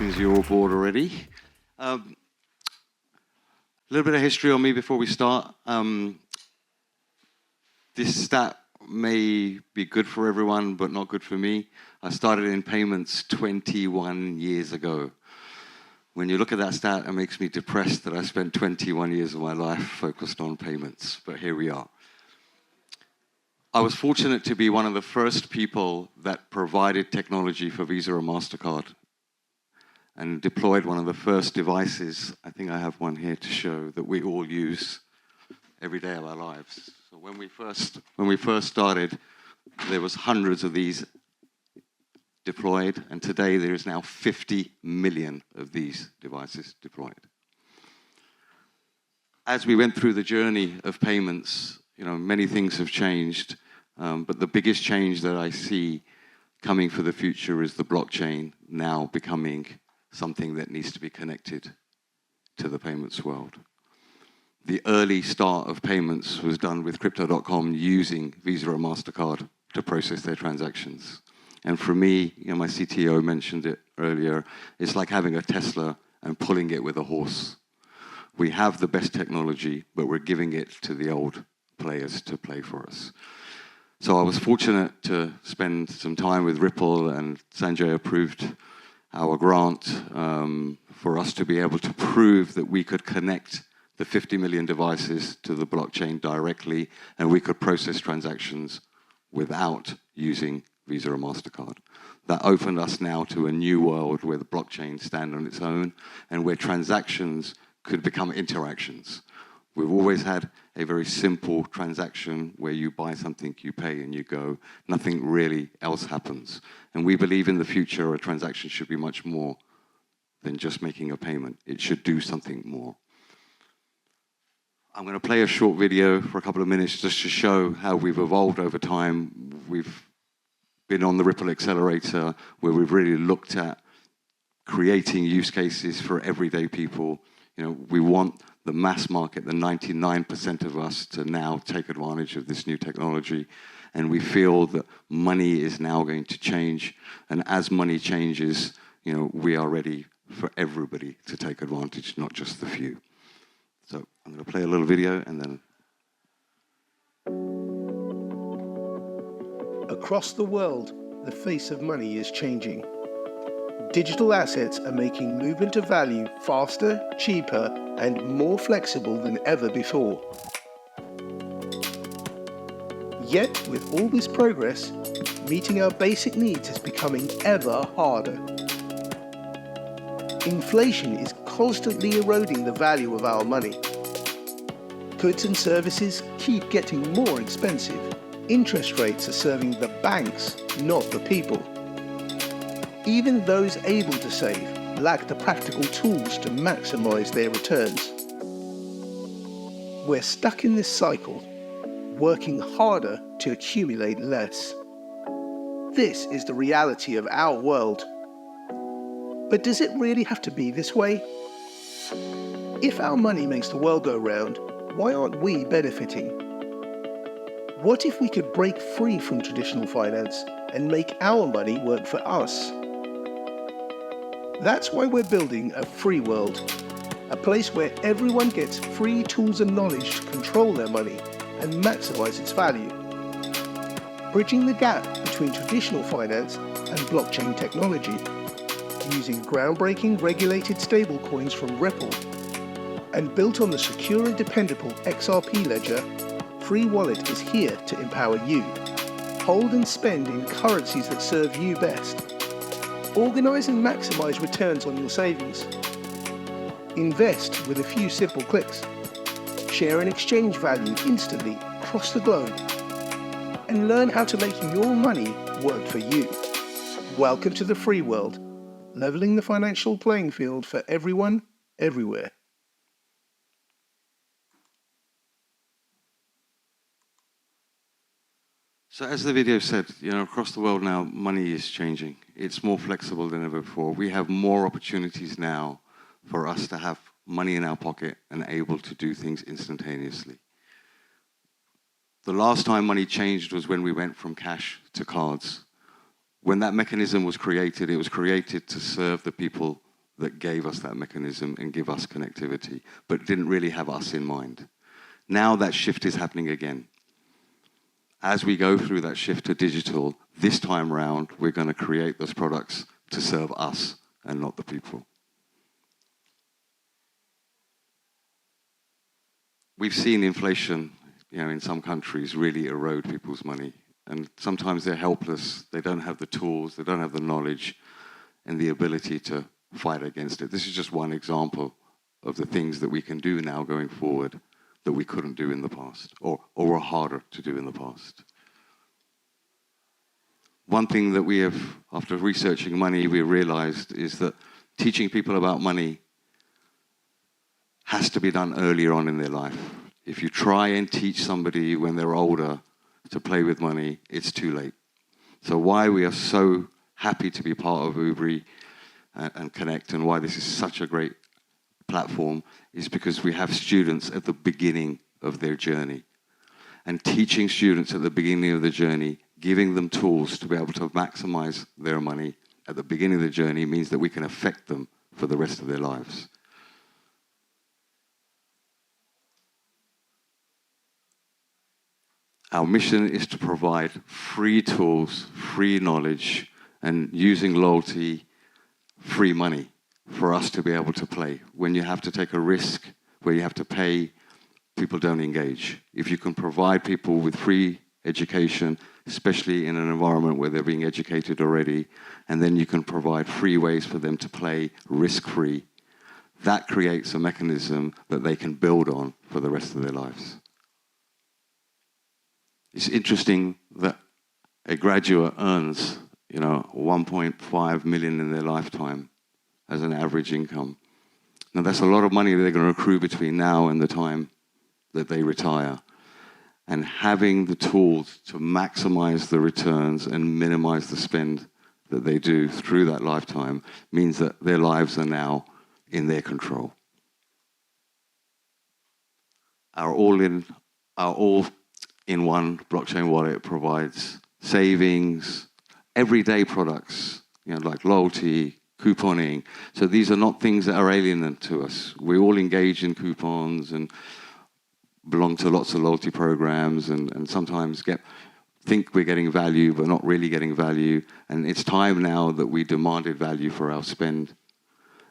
which means you're all bored already. A little bit of history on me before we start. This stat may be good for everyone, but not good for me. I started in payments 21 years ago. When you look at that stat, it makes me depressed that I spent 21 years of my life focused on payments, but here we are. I was fortunate to be one of the first people that provided technology for Visa and MasterCard and deployed one of the first devices. I think I have one here to show that we all use every day of our lives. So when we first started, there was hundreds of these deployed, and today there is now 50 million of these devices deployed. As we went through the journey of payments, many things have changed, but the biggest change that I see coming for the future is the blockchain now becoming something that needs to be connected to the payments world. The early start of payments was done with Crypto.com using Visa and MasterCard to process their transactions. And for me, my CTO mentioned it earlier, it's like having a Tesla and pulling it with a horse. We have the best technology, but we're giving it to the old players to play for us. So I was fortunate to spend some time with Ripple, and Sanjay approved our grant for us to be able to prove that we could connect the 50 million devices to the blockchain directly, and we could process transactions without using Visa or MasterCard. That opened us now to a new world where the blockchain stand on its own and where transactions could become interactions. We've always had a very simple transaction where you buy something, you pay, and you go. Nothing really else happens. And we believe in the future a transaction should be much more than just making a payment. It should do something more. I'm going to play a short video for a couple of minutes just to show how we've evolved over time. We've been on the Ripple Accelerator where we've really looked at creating use cases for everyday people. We want the mass market, the 99% of us, to now take advantage of this new technology. And we feel that money is now going to change. And as money changes, we are ready for everybody to take advantage, not just the few. So I'm going to play a little video and then... Across the world, the face of money is changing. Digital assets are making movement of value faster, cheaper, and more flexible than ever before. Yet, with all this progress, meeting our basic needs is becoming ever harder. Inflation is constantly eroding the value of our money. Goods and services keep getting more expensive. Interest rates are serving the banks, not the people. Even those able to save lack the practical tools to maximize their returns. We're stuck in this cycle, working harder to accumulate less. This is the reality of our world. But does it really have to be this way? If our money makes the world go round, why aren't we benefiting? What if we could break free from traditional finance and make our money work for us? That's why we're building a free world, a place where everyone gets free tools and knowledge to control their money and maximize its value. Bridging the gap between traditional finance and blockchain technology, using groundbreaking regulated stablecoins from Ripple, and built on the secure and dependable XRP ledger, Free Wallet is here to empower you. Hold and spend in currencies that serve you best. Organize and maximize returns on your savings. Invest with a few simple clicks. Share and exchange value instantly across the globe. And learn how to make your money work for you. Welcome to the free world, leveling the financial playing field for everyone, everywhere. So as the video said, across the world now, money is changing. It's more flexible than ever before. We have more opportunities now for us to have money in our pocket and able to do things instantaneously. The last time money changed was when we went from cash to cards. When that mechanism was created, it was created to serve the people that gave us that mechanism and give us connectivity, but didn't really have us in mind. Now that shift is happening again. As we go through that shift to digital, this time round, we're going to create those products to serve us and not the people. We've seen inflation, in some countries really erode people's money. And sometimes they're helpless. They don't have the tools. They don't have the knowledge and the ability to fight against it. This is just one example of the things that we can do now going forward that we couldn't do in the past, or were harder to do in the past. One thing that we have, after researching money, we realized is that teaching people about money has to be done earlier on in their life. If you try and teach somebody when they're older to play with money, it's too late. So why we are so happy to be part of Ubri and Connect, and why this is such a great platform, is because we have students at the beginning of their journey. And teaching students at the beginning of the journey, giving them tools to be able to maximize their money at the beginning of the journey, means that we can affect them for the rest of their lives. Our mission is to provide free tools, free knowledge, and using loyalty, free money for us to be able to play. When you have to take a risk, where you have to pay, people don't engage. If you can provide people with free education, especially in an environment where they're being educated already, and then you can provide free ways for them to play risk-free, that creates a mechanism that they can build on for the rest of their lives. It's interesting that a graduate earns, 1.5 million in their lifetime as an average income. Now, that's a lot of money they're going to accrue between now and the time that they retire. And having the tools to maximize the returns and minimize the spend that they do through that lifetime means that their lives are now in their control. Our all-in-one blockchain wallet provides savings, everyday products, like loyalty, couponing. So these are not things that are alien to us. We all engage in coupons and belong to lots of loyalty programs, and sometimes think we're getting value, but not really getting value. And it's time now that we demanded value for our spend.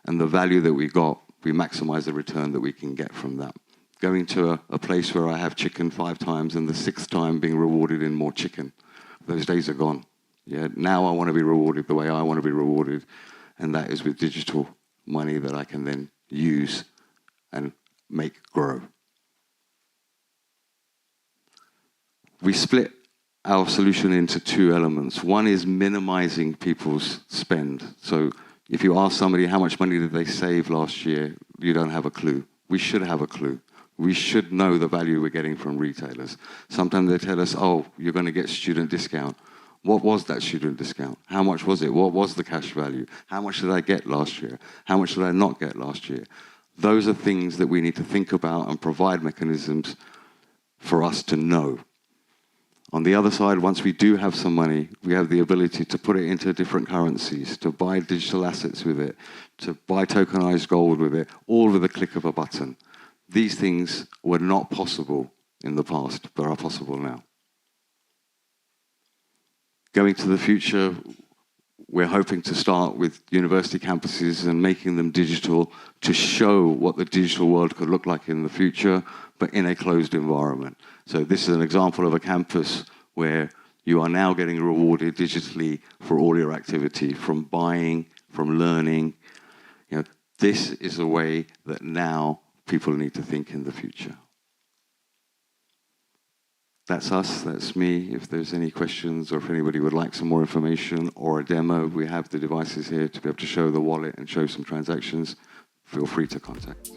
And the value that we got, we maximize the return that we can get from that. Going to a place where I have chicken 5 times and the 6th time being rewarded in more chicken. Those days are gone. Now I want to be rewarded the way I want to be rewarded, and that is with digital money that I can then use and make grow. We split our solution into 2 elements. One is minimizing people's spend. So if you ask somebody how much money did they save last year, you don't have a clue. We should have a clue. We should know the value we're getting from retailers. Sometimes they tell us, oh, you're going to get student discount. What was that student discount? How much was it? What was the cash value? How much did I get last year? How much did I not get last year? Those are things that we need to think about and provide mechanisms for us to know. On the other side, once we do have some money, we have the ability to put it into different currencies, to buy digital assets with it, to buy tokenized gold with it, all with a click of a button. These things were not possible in the past, but are possible now. Going to the future, we're hoping to start with university campuses and making them digital to show what the digital world could look like in the future, but in a closed environment. So this is an example of a campus where you are now getting rewarded digitally for all your activity, from buying, from learning. This is a way that now people need to think in the future. That's us, that's me. If there's any questions, or if anybody would like some more information or a demo, we have the devices here to be able to show the wallet and show some transactions. Feel free to contact.